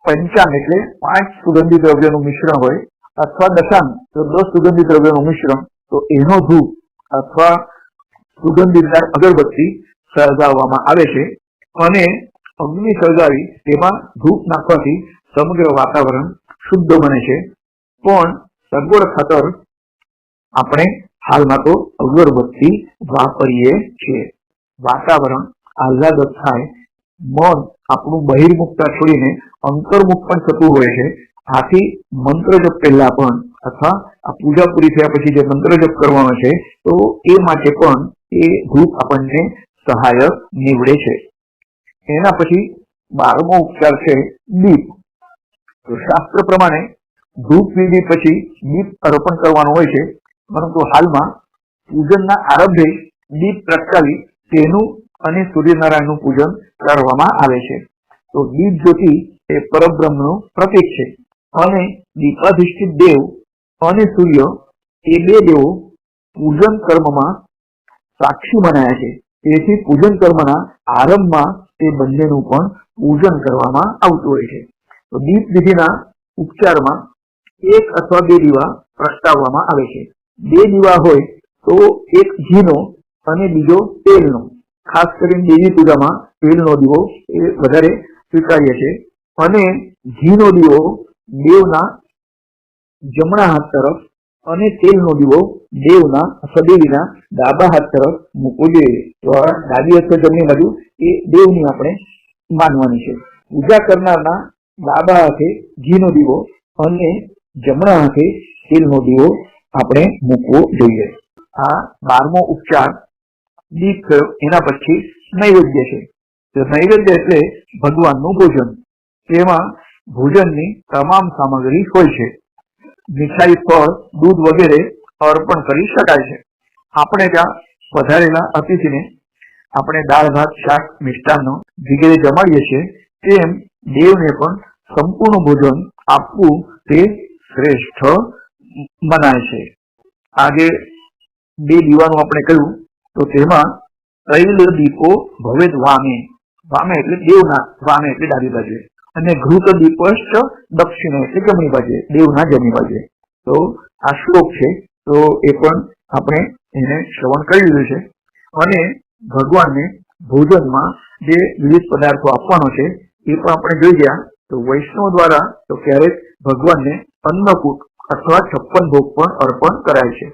પંચાંગ એટલે 5 સુગંધી દ્રવ્યોનું મિશ્રણ હોય અથવા દશાંગ તો 10 સુગંધી દ્રવ્યોનું મિશ્રણ, તો એનો ધૂપ અથવા સુગંધીદાર અગરબત્તી સળગાવવામાં આવે છે. અને અગ્નિ સળગાવી તેમાં ધૂપ નાખવાથી સમગ્ર વાતાવરણ શુદ્ધ બને છે. પણ સગવડ ખાતર આપણે હાલમાં તો અગરબત્તી વાપરીએ છીએ. વાતાવરણ આહલાદક થાય, મન આપણું બહિર્મુખતા છોડીને અંતર્મુખ પણ થતું હોય છે. આથી મંત્ર જપ પહેલા પણ અથવા આ પૂજા પૂરી થયા પછી જે મંત્ર જપ કરવાનો છે તો એ માટે પણ એ ધૂપ આપણને સહાયક નીવડે છે. એના પછી 12મો ઉપચાર છે દીપ. તો શાસ્ત્ર પ્રમાણે ધૂપ વિધિ પછી દીપ અર્પણ કરવાનું હોય છે, પરંતુ હાલમાં પૂજનના આરંભે દીપ પ્રગટાવી તેનું અને સૂર્યનારાયણનું પૂજન કરવામાં આવે છે. તો દીપ જ્યોતિ એ પરબ્રહ્મનું પ્રતીક છે અને દીપાધિષ્ઠિત દેવ અને સૂર્ય એ બે દેવો પૂજન કર્મમાં સાક્ષી મનાયા છે. તેથી પૂજન કર્મના આરંભમાં તે બંનેનું પણ પૂજન કરવામાં આવતું હોય છે. તો દીપ વિધિના ઉપચારમાં એક અથવા બે દીવા પ્રગટાવવામાં આવે છે. બે દીવા હોય તો એક ઘીનો અને બીજો તેલનો. ખાસ કરીને દેવી પૂજામાં તેલનો દીવો એ વધારે સ્વીકાર્ય છે. અને ઘીનો દીવો દેવના જમણા હાથ તરફ અને તેલનો દીવો દેવના સદેવીના ડાબા હાથ તરફ મૂકવો જોઈએ. તો ડાબી અથવા જમણી બાજુ એ દેવની આપણે માનવાની છે. પૂજા કરનારના ડાબા હાથે ઘીનો દીવો અને જમણા હાથે તેલનો દીવો આપણે મૂકવો જોઈએ. આ 12મો ઉપચાર દીપ થયો. એના પછી નૈવેદ્ય છે. તો નૈવેદ્ય એટલે ભગવાનનું ભોજન. તેમાં ભોજનની તમામ સામગ્રી હોય છે. મીઠાઈ, ફળ, દૂધ વગેરે અર્પણ કરી શકાય છે. આપણે ત્યાં પધારેલા અતિથિને આપણે દાળ, ભાત, શાક, મિષ્ટાન્ન વગેરે જમાડીએ છીએ. તેમ દેવને પણ સંપૂર્ણ ભોજન આપવું તે શ્રેષ્ઠ મનાય છે. આજે બે દીવાનું આપણે કહ્યું તો તેમાં તૈલ દીપો ભવેદ વામે. વામે એટલે દેવના, વામે એટલે ડાબી બાજુએ, અને ઘૃત દીપશ્ચ દક્ષિણે એટલે જમણી બાજુએ, દેવના જમણી બાજુએ. તો આ શ્લોક છે. તો એ પણ આપણે એને શ્રવણ કરી લીધું છે. અને ભગવાનને ભોજનમાં જે વિવિધ પદાર્થો આપવાનો છે એ પણ આપણે જોઈ ગયા. તો વૈષ્ણવ દ્વારા તો ક્યારેક ભગવાનને અન્નકૂટ અથવા 56 ભોગ પણ અર્પણ કરાય છે.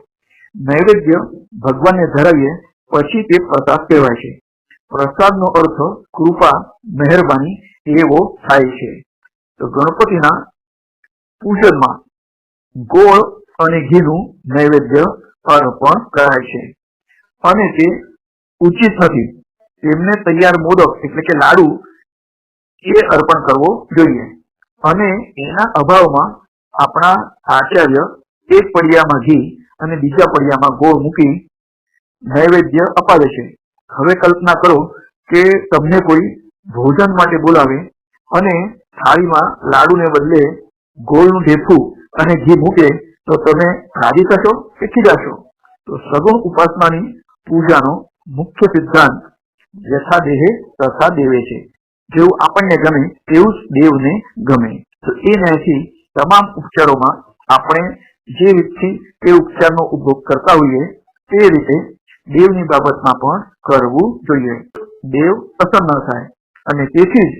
નૈવેદ્ય ભગવાનને ધરાવીએ પછી તે પ્રસાદ કહેવાય છે. પ્રસાદનો અર્થ કૃપા, મહેરબાની એવો થાય છે. તો ગણપતિના પૂજનમાં ગોળ અને ઘીનું નૈવેદ્ય અર્પણ કરાય છે. અને તે ઉચિત નથી. તેમને તૈયાર મોદક એટલે કે લાડુ એ અર્પણ કરવો જોઈએ. અને એના અભાવમાં આપણા આચાર્ય એક પડિયામાં ઘી અને બીજા પડિયામાં ગોળ મૂકી નૈવેદ્ય અપાવે છે. હવે કલ્પના કરો કે તમને કોઈ ભોજન માટે બોલાવે અને થાળીમાં લાડુને બદલે ગોળનું ઢેફું અને ઘી મૂકે તો તમે રાજી થશો કે ખીજાશો? તો સગુણ ઉપાસનાની પૂજાનો મુખ્ય સિદ્ધાંત યથા દેહે તથા દેવે છે. જેવું આપણને ગમે તેવું જ દેવને ગમે. તો એ ન્યાયથી તમામ ઉપચારોમાં આપણે જે રીતથી તે ઉપચારનો ઉપયોગ કરતા હોઈએ તે રીતે દેવની બાબતમાં પણ કરવું જોઈએ. દેવ પ્રસન્ન થાય. અને તેથી જ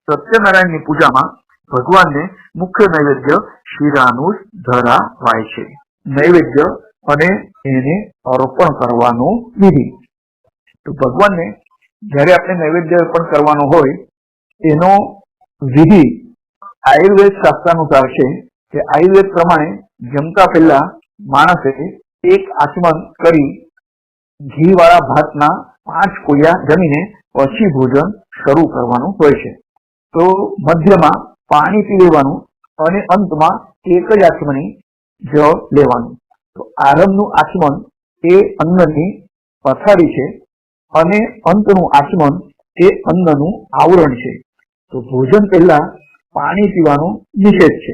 સત્યનારાયણની પૂજામાં ભગવાનને મુખ્ય નૈવેદ્ય શીરાનું ધરાવાય છે. નૈવેદ્ય અને એને અર્પણ કરવાનો વિધિ. તો ભગવાનને જ્યારે આપણે નૈવેદ્ય અર્પણ કરવાનો હોય એનો વિધિ આયુર્વેદ શાસ્ત્રાનુસાર છે કે આયુર્વેદ પ્રમાણે જમતા પહેલા માણસે એક આચમન કરી ઘી વાળા ભાતના 5 કોળિયા જમીને પછી ભોજન શરૂ કરવાનું હોય છે. તો મધ્યમાં પાણી પી લેવાનું અને અંતમાં એક જ આચમની જળ લેવાનું. તો આરંભનું આચમન એ અન્નની પથારી છે અને અંતનું આચમન એ અન્નનું આવરણ છે. તો ભોજન પહેલા પાણી પીવાનો નિષેધ છે.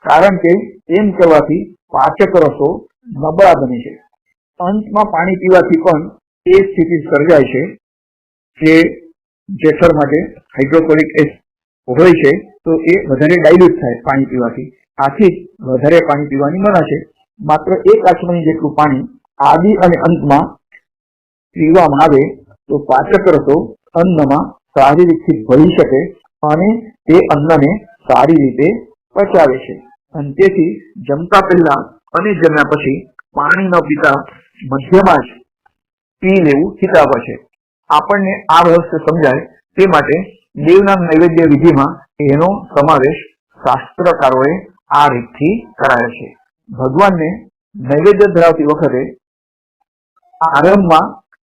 કારણ કે એમ કરવાથી પાચક રસો નબળા બને છે. અંતમાં પાણી પીવાથી પણ એ સ્થિતિ સર્જાય છે કે જેસર માટે હાઇડ્રોક્લોરિક એસિડ હોય છે તો એ વધારે ડાયલ્યુટ થાય પાણી પીવાથી. આથી વધારે પાણી પીવાની મના છે. માત્ર એક આચમની જેટલું પાણી આદિ અને અંતમાં પીવામાં આવે તો પાચક રસો અન્નમાં સારી રીતે ભળી શકે અને તે અન્નને સારી રીતે પચાવે છે. અને તેથી જમતા પહેલા અને જમ્યા પછી પાણી ન પીતા મધ્યમાં જ પી લેવું હિતાવ છે. આપણને આ રહસ્ય સમજાય તે માટે દેવના નૈવેદ્ય વિધિમાં એનો સમાવેશ શાસ્ત્રકારોએ આ રીતથી કરાયો છે. ભગવાનને નૈવેદ્ય ધરાવતી વખતે આરંભમાં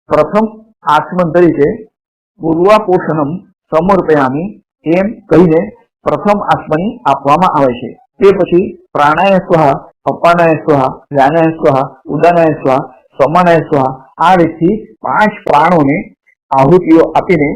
પ્રથમ આચમન તરીકે પૂર્વાપોષણમ સમર્પયામિ એમ કહીને પ્રથમ આચમની આપવામાં આવે છે. તે પછી પ્રાણાય સ્વાહા, અપાનાય સ્વાહા, વ્યાનાય સ્વાહા, ઉદાનાય સ્વાહા, સમાનાય સ્વાહા આ રીતથી 5 પ્રાણોને આહુતિઓ આપીને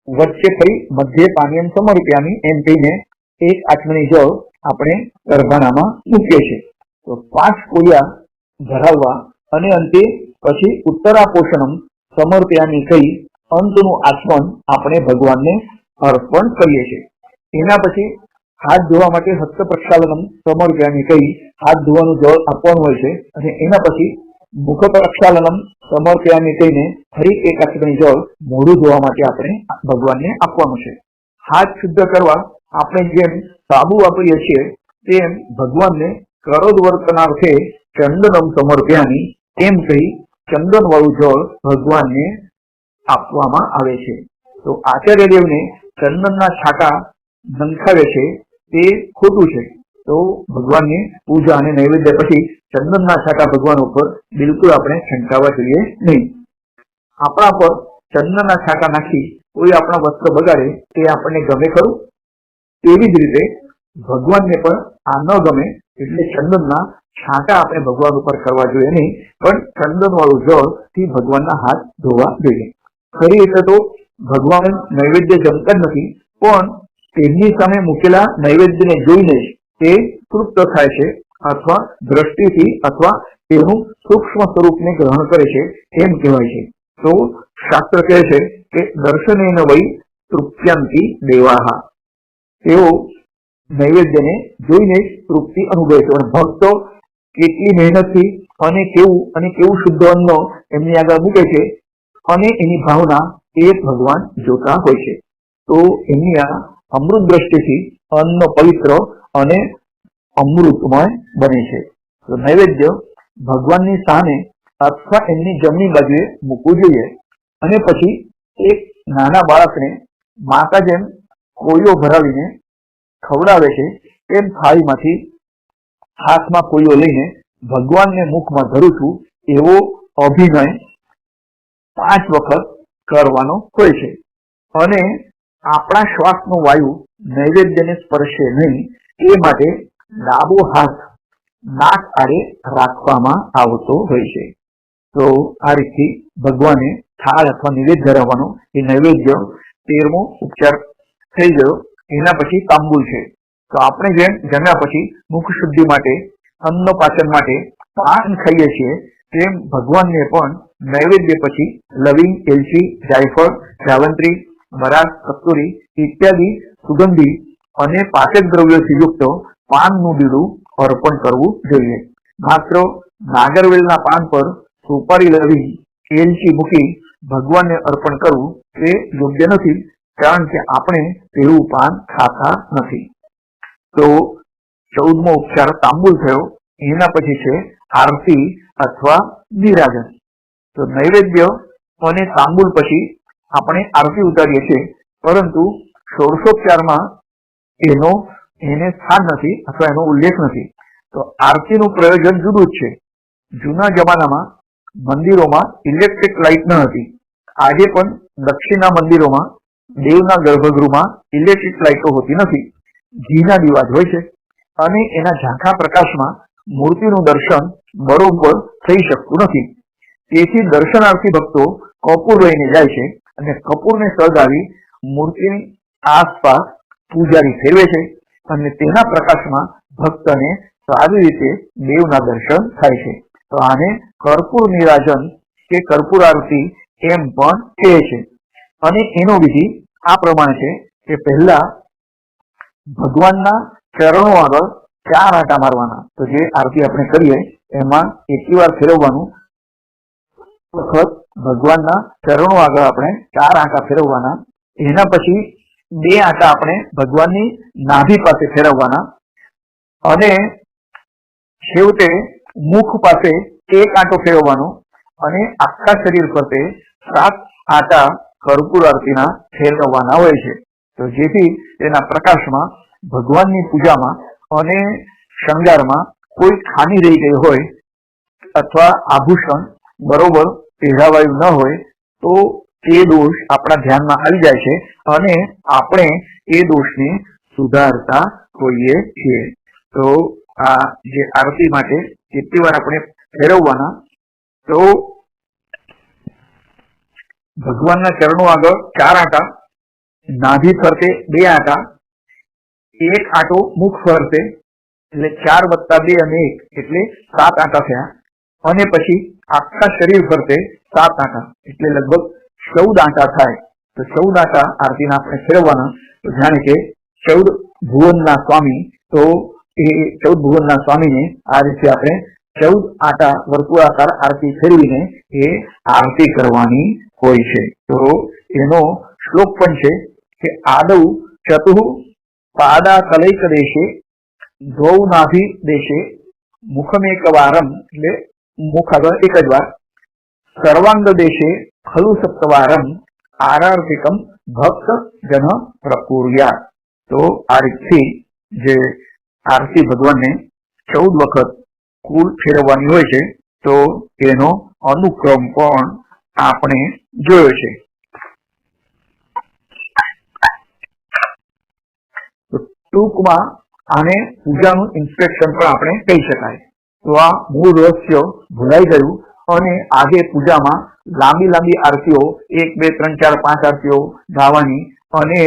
વચ્ચે ફરી મધ્ય પાનીયમ સમર્પ્યામિ એમ કહીને એક આચમણી જળ આપણે ગરભાનામાં મૂકીએ છીએ. તો 5 કોળિયા ધરાવવા અને અંતે પછી ઉત્તરા પોષણમ સમર્પ્યાની કહી અંતનું આચમન આપણે ભગવાનને અર્પણ કરીએ છીએ. એના પછી હાથ ધોવા માટે હસ્ત પ્રક્ષાલનમ સમર્પ્યાની કહી હાથ ધોવાનું જળ આપવાનું હોય છે અને એના પછી મુખ પ્રક્ષાલનમ સમર્પ્યાની કહીને ફરી એક આચમણી જળ મોઢું ધોવા માટે આપણે ભગવાનને આપવાનું છે. હાથ શુદ્ધ કરવા આપણે જેમ સાબુ વાપરીએ છીએ તેમ ભગવાનને કરોદવર્તનાર્થે ચંદનમ સમર્પ્યાની એમ કહી ચંદન વાળું જળ ભગવાનને આપવામાં આવે છે. તો આચાર્ય દેવને ચંદનના છાંટા નંખાવે છે તે ખોટું છે. તો ભગવાનની પૂજા અને નૈવેદ્ય પછી ચંદનના છાંટા ભગવાન ઉપર બિલકુલ આપણે છંટાવા જોઈએ નહીં. આપણા પર ચંદનના છાંટા નાખી કોઈ આપણા વસ્ત્ર બગાડે તે આપણને ગમે ખરું? તેવી જ રીતે ભગવાનને પણ આ ન ગમે એટલે ચંદનના છાંટા આપણે ભગવાન ઉપર કરવા જોઈએ નહીં, પણ ચંદન વાળું જળ થી ભગવાનના હાથ ધોવા જોઈએ. ખરી રીતે તો ભગવાન નૈવેદ્ય જમતા જ નથી, પણ તેમની સામે મૂકેલા નૈવેદ્યને જોઈને તે તૃપ્ત થાય છે અથવા દ્રષ્ટિથી અથવા તેનું સૂક્ષ્મ સ્વરૂપને ગ્રહણ કરે છે એમ કહેવાય છે. તો શાસ્ત્ર કહે છે કે દર્શનેન વૈ તૃપ્યંતિ દેવાહા, તેઓ નૈવેદ્યને જોઈને તૃપ્તિ અનુભવે છે. અને ભક્તો કેટલી મહેનતથી અને કેવું શુદ્ધ અન્ન એમની આગળ મૂકે છે અને એની ભાવના એ ભગવાન જોતા હોય છે. તો એમની આ અમૃત દ્રષ્ટિથી અન્ન પવિત્ર અને અમૃતમય બને છે. તો નૈવેદ્ય ભગવાનની સામે અથવા એમની જમણી બાજુએ મૂકવું જોઈએ. અને પછી એક નાના બાળકને માતા જેમ કોળિયો ભરાવીને ખવડાવે છે એમ થાળીમાંથી હાથમાં કોળિયો લઈને ભગવાનને મુખમાં ધરું છું એવો અભિનય 5 વખત કરવાનો હોય છે. અને આપણા શ્વાસનો વાયુ નૈવેદ્યને સ્પર્શે નહીં એ માટે ડાબો હાથ નાક આડે રાખવામાં આવતો હોય છે. તો આ રીતથી ભગવાને થાળ અથવા નૈવેદ્ય ધરાવવાનો એ નૈવેદ્ય 13મો ઉપચાર થઈ ગયો. એના પછી તાંબુલ છે. તો આપણે જેમ જમ્યા પછી મુખ શુદ્ધિ માટે અન્ન પાચન માટે પાન ખાઈએ છીએ તેમ ભગવાનને પણ નૈવેદ્ય પછી લવિંગ, એલચી, જાયફળ, જાવંત્રી, મરાર, કસ્તુરી ઇત્યાદિ સુગંધી અને પાચક દ્રવ્યોથી યુક્ત પાનનું બીડું અર્પણ કરવું જોઈએ. માત્ર નાગરવેલના પાન પર સુપારી, લવિંગ, એલચી મૂકી ભગવાનને અર્પણ કરવું તે યોગ્ય નથી, કારણ કે આપણે તેવું પાન ખાતા નથી. તો 14મો ઉપચાર તાંબુલ થયો. એના પછી છે આરતી અથવા નિરાજન. તો નૈવેદ્ય અને તાંબુલ પછી આપણે આરતી ઉતારીએ છીએ, પરંતુ ષોડશોપચારમાં એને સ્થાન નથી અથવા એનો ઉલ્લેખ નથી. તો આરતીનું પ્રયોજન જુદું જ છે. જૂના જમાનામાં મંદિરોમાં ઇલેક્ટ્રિક લાઇટ ન હતી. આજે પણ દક્ષિણના મંદિરોમાં દેવના ગર્ભગૃહમાં ઇલેક્ટ્રિક લાઇટો હોતી નથી. ઘીના દીવા જ હોય છે અને એના ઝાંખા પ્રકાશમાં મૂર્તિનું દર્શન બરોબર થઈ શકતું નથી. તેથી દર્શનાર્થી ભક્તો કપૂર લઈને જાય છે અને કપૂરને સળગાવી મૂર્તિની આસપાસ પૂજારી ફેરવે છે અને તેના પ્રકાશમાં ભક્તને સારી રીતે દેવના દર્શન થાય છે. તો આને કર્પૂર નિરાજન કે કર્પૂર આરતી એમ પણ કહે છે. અને એનો વિધિ આ પ્રમાણે છે કે પહેલા ભગવાનના ચરણો આગળ 4 આંટા મારવાના. તો જે આરતી આપણે કરીએ એમાં 1 વાર ફેરવવાનું. વખત ભગવાનના ચરણો આગળ આપણે 4 આંટા ફેરવવાના. એના પછી 2 આંટા આપણે ભગવાનની નાભી પાસે ફેરવવાના અને છેવટે મુખ પાસે 1 આંટો ફેરવવાનો અને આખા શરીર ફરતે 7 આંટા કર્પૂર આરતીના ફેરવવાના હોય છે. તો જેથી તેના પ્રકાશમાં ભગવાનની પૂજામાં અને શણગારમાં કોઈ ખામી રહી ગઈ હોય અથવા આભૂષણ બરોબર પહેરાવાયું ન હોય તો એ દોષ આપણા ધ્યાનમાં આવી જાય છે અને આપણે એ દોષને સુધારતા હોઈએ છીએ. તો આ જે આરતી માટે કેટલી વાર આપણે ફેરવવાના, તો ભગવાનના ચરણો આગળ 4 આંટા, નાભી ફરતે 2 આંટા, એક આંટો મુખ ફરતે એટલે 4 + 2 અને 1 એટલે 7 આંટા થયા, અને પછી આખા શરીર ફરતે 7 આંટા એટલે લગભગ 14 આંટા થાય. તો 14 આંટા આરતીના આપણે ફેરવવાના. તો જાણે કે 14 ભુવનના સ્વામી, તો એ 14 ભુવનના સ્વામીને આ રીતે આપણે 14 આંટા વર્તુળાકાર આરતી ફેરવીને એ આરતી કરવાની હોય છે. તો એનો શ્લોક પણ છે કે આદૌ ચતુઃ પાદા કલૈક દેશે દ્વૌ નાભી દેશે મુખમેકવારમ એટલે મુખ આગળ એક જ વાર, સર્વાંગ દેશે ખલુ સપ્તવારમ આરાર્તિકમ ભક્ત જન પ્રકુર્યા. તો આ રીતથી જે આરતી ભગવાનને 14 વખત કુલ ફેરવવાની હોય છે, તો એનો અનુક્રમ પણ આપણે જોયો છે. ટૂંકમાં આને પૂજાનું ઇન્સ્પેક્શન પણ આપણે કહી શકાય. તો આ મૂળ રહસ્ય ભૂલાઈ ગયું, અને આજે પૂજામાં લાંબી લાંબી આરતીઓ 1 2 3 4 5 આરતીઓ ગાવાની, અને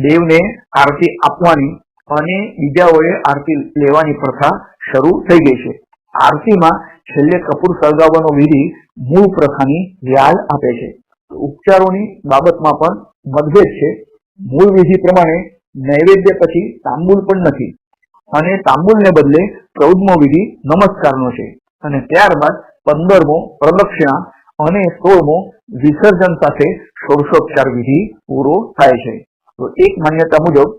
દેવને આરતી આપવાની, અને બીજાઓએ આરતી લેવાની પ્રથા શરૂ થઈ ગઈ છે. આરતીમાં છેલ્લે કપૂર સળગાવવાનો વિધિ મૂળ પ્રથાની યાદ આપે છે. ઉપચારોની બાબતમાં પણ મતભેદ છે. મૂળ વિધિ પ્રમાણે નૈવેદ્ય પછી તાંબુલ પણ નથી, અને તાંબુલને બદલે 14મો વિધિ નમસ્કારનો છે, અને ત્યારબાદ 15મો પ્રદક્ષિણા અને 16મો વિસર્જન સાથે ષોડશોપચાર વિધિ પૂરો થાય છે. તો એક માન્યતા મુજબ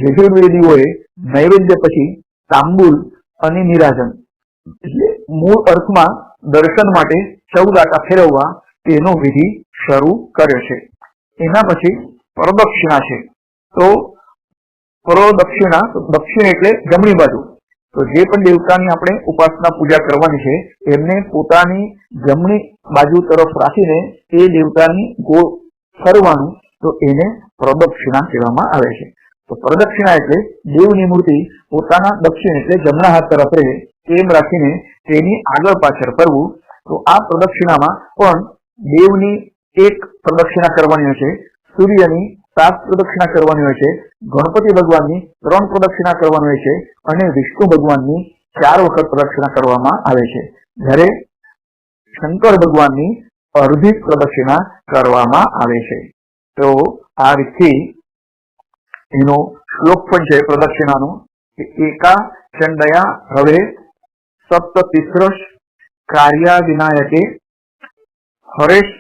યજુર્વેદીઓએ નૈવેદ્ય પછી તાંબુલ અને નિરાજન એટલે મૂળ અર્થમાં દર્શન માટે 14 આંટા ફેરવવા તેનો વિધિ શરૂ કર્યો છે. એના પછી પ્રદક્ષિણા છે. તો પ્રદક્ષિણા, દક્ષિણ એટલે જમણી બાજુ. તો જે પણ દેવતાની આપણે ઉપાસના પૂજા કરવાની છે, એમને પોતાની જમણી બાજુ તરફ રાખીને એ દેવતાની ગોળ ફરવાનું, તો એને પ્રદક્ષિણા કહેવામાં આવે છે. તો પ્રદક્ષિણા એટલે દેવની મૂર્તિ પોતાના દક્ષિણ એટલે જમણા હાથ તરફ રહે એમ રાખીને તેની આગળ પાછળ ફરવું. તો આ પ્રદક્ષિણામાં પણ દેવની 1 પ્રદક્ષિણા કરવાની હોય છે, સૂર્યની 7 પ્રદક્ષિણા કરવાની હોય છે, ગણપતિ ભગવાનની 3 પ્રદક્ષિણા કરવાની હોય છે, અને વિષ્ણુ ભગવાનની 4 વખત પ્રદક્ષિણા કરવામાં આવે છે, જ્યારે શંકર ભગવાનની અડધી પ્રદક્ષિણા કરવામાં આવે છે. તો આ રીતથી એનો શ્લોક પણ છે પ્રદક્ષિણાનો કે એકા ચંડયા હવે સપ્તતિસ્રશ કાર્યા વિનાયકે હરેશ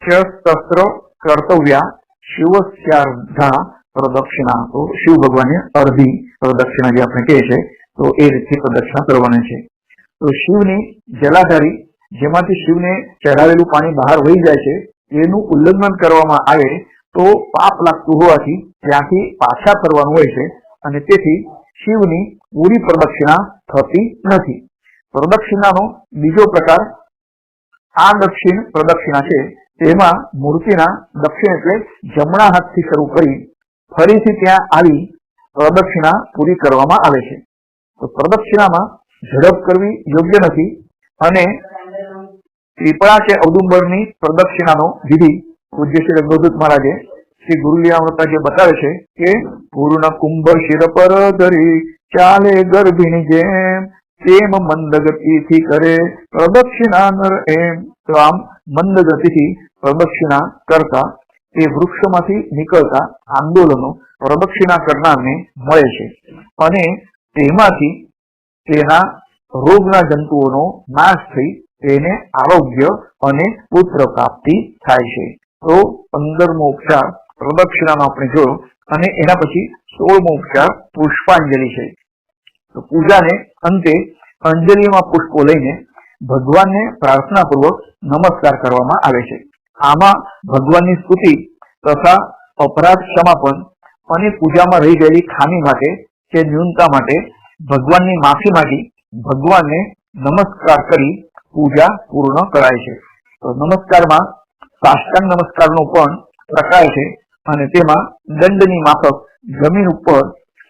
શસ્ત્ર કર્તવ્યા શિવસ્યાર્ધા પ્રદક્ષિણા. તો શિવ ભગવાનને અડધી પ્રદક્ષિણા જે આપણે કહે છે, તો એ રીતથી પ્રદક્ષિણા કરવાની છે. તો શિવની જલાધારી, જેમાંથી શિવને ચઢાવેલું પાણી બહાર વહી જાય છે, એનું ઉલ્લંઘન કરવામાં આવે તો પાપ લાગતું હોવાથી ત્યાંથી પાછા ફરવાનું હોય છે, અને તેથી શિવની પૂરી પ્રદક્ષિણા થતી નથી. પ્રદક્ષિણાનો બીજો પ્રકાર આ દક્ષિણ પ્રદક્ષિણા છે. તેમાં મૂર્તિના દક્ષિણ એટલે જમણા હાથથી શરૂ કરી ફરીથી ત્યાં આવી પ્રદક્ષિણા પૂરી કરવામાં આવે છે. તો પ્રદક્ષિણામાં ઝડપ કરવી યોગ્ય નથી, અને પીપળા કે ઔદુંબરની પ્રદક્ષિણાનો વિધિ પૂજ્ય શ્રી રઘુદૂત મહારાજે શ્રી ગુરુલીલામૃતમાં જે બતાવે છે કે પૂર્ણ કુંભ શિર પર ધરી ચાલે ગર્ભીની જેમ તેમ મંદ ગતિથી કરે પ્રદક્ષિણા નર એમ. તો આમ મંદ ગતિથી પ્રદક્ષિણા કરતા એ વૃક્ષમાંથી નીકળતા આંદોલનો પ્રદક્ષિણા કરનારને મળે છે, અને તેમાંથી તેના રોગના જંતુઓનો નાશ થઈ તેને આરોગ્ય અને પુત્ર પ્રાપ્તિ થાય છે. તો 15મો ઉપચાર પ્રદક્ષિણાનો આપણે જોયો, અને એના પછી 16મો ઉપચાર પુષ્પાંજલિ છે. તો પૂજાને અંતે અંજલિમાં પુષ્પો લઈને ભગવાનને પ્રાર્થનાપૂર્વક નમસ્કાર કરવામાં આવે છે. આમાં ભગવાનની સ્તુતિ તથા અપરાધ ક્ષમાપન અને પૂજામાં રહી ગયેલી ખામી માટે કે ન્યૂનતા માટે ભગવાનની માફી માંગી ભગવાનને નમસ્કાર કરી પૂજા પૂર્ણ કરાય છે. તો નમસ્કારમાં સાષ્ટાંગ નમસ્કારનો પણ પ્રકાર છે, અને તેમાં દંડની માફક જમીન ઉપર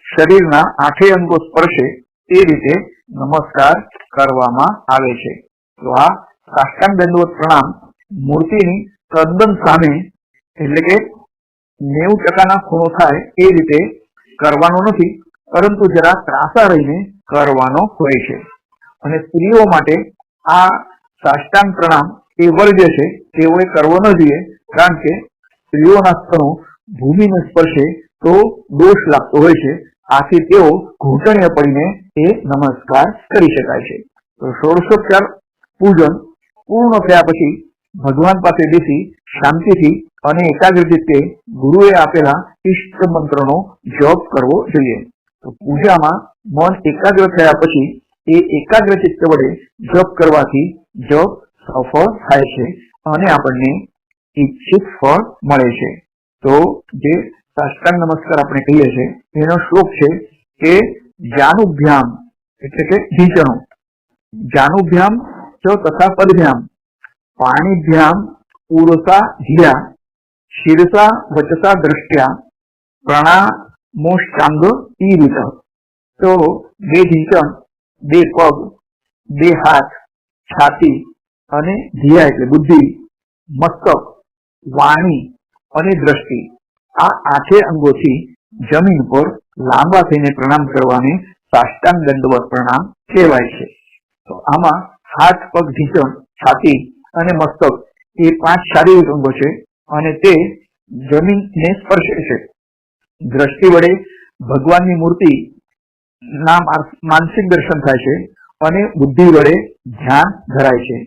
શરીરના 8 અંગો સ્પર્શે તે રીતે નમસ્કાર કરવામાં આવે છે. તો આ સાષ્ટાંગ દંડવત પ્રણામ મૂર્તિની તદ્દન સામે એટલે કે 90% ખૂણો થાય એ રીતે કરવાનો નથી, પરંતુ જરા ત્રાસા રહીને કરવાનો હોય છે. અને સ્ત્રીઓ માટે આ સાષ્ટાંગ પ્રણામ એ વર્જ્ય છે, તેઓએ કરવો ન જોઈએ, કારણ કે સ્ત્રીઓના સ્તનો ભૂમિને સ્પર્શે તો દોષ લાગતો હોય છે. આથી તેઓ ઘૂંટણીએ પડીને એ નમસ્કાર કરી શકાય છે. તો ષોડશોપચાર પૂજન પૂર્ણ થયા પછી ભગવાન પાસે બેસી શાંતિથી અને એકાગ્રચિત્તે ગુરુએ આપેલા ઈષ્ટ મંત્રનો જપ કરવો જોઈએ. તો પૂજામાં મન એકાગ્ર થયા પછી એ એકાગ્ર ચિત્ત વડે જપ કરવાથી જપ સફળ થાય છે અને આપણને ઈચ્છિત ફળ મળે છે. તો જે સાષ્ટાંગ નમસ્કાર આપણે કહીએ છીએ એનો શ્લોક છે કે જાનુભ્યામ એટલે કે ઢીંચણો, જાનુભ્યામ ચ તથા પદભ્યામ પાણીભ્યામ પુરસા ધીરા શિરસા વચસા દ્રષ્ટ્યા પ્રણામોષ્ટાંગ ઈરિત. તો બે ઢીંચણ, બે પગ, બે હાથ, છાતી અને ધીયા એટલે બુદ્ધિ, મસ્તક, વાણી અને દ્રષ્ટિ, આ આઠે અંગોથી જમીન પર લાંબા થઈને પ્રણામ કરવાને સાષ્ટાંગ દંડવત પ્રણામ કહેવાય છે. તો આમાં હાથ, પગ, ઢીંચણ, છાતી અને મસ્તક એ 5 શારીરિક અંગો છે અને તે જમીનને સ્પર્શે છે. દ્રષ્ટિ વડે ભગવાનની મૂર્તિ ના માનસિક દર્શન થાય છે અને બુદ્ધિ વડે ધ્યાન ધરાય છે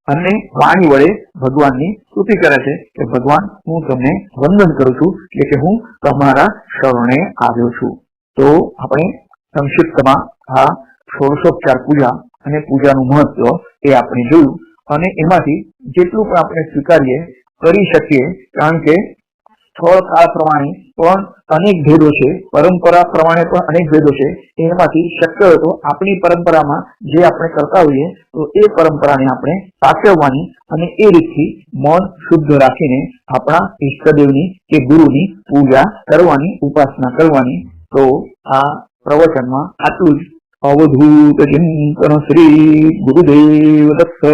અને વાણી વડે ભગવાનની સ્તુતિ કરે છે કે ભગવાન હું તમને વંદન કરું છું, એટલે કે હું તમારા શરણે આવ્યો છું. તો આપણે સંક્ષિપ્તમાં આ ષોડશોપચાર પૂજા અને પૂજાનું મહત્વ એ આપણે જોયું અને એમાંથી જેટલું પણ આપણે સ્વીકારીએ કરી શકીએ, કારણ કે સ્થળ કાળ પ્રમાણે પણ અનેક ભેદો છે, પરંપરા પ્રમાણે પણ અનેક ભેદો છે. એમાંથી શક્ય હોય તો આપણી પરંપરામાં જે આપણે કરતા હોઈએ તો એ પરંપરાને આપણે સાચવવાની અને એ રીતથી મન શુદ્ધ રાખીને આપણા ઈષ્ટદેવની કે ગુરુની પૂજા કરવાની, ઉપાસના કરવાની. તો આ પ્રવચનમાં આટલું જ. અવધૂત ચિંતન શ્રી ગુરુદેવ દત્ત.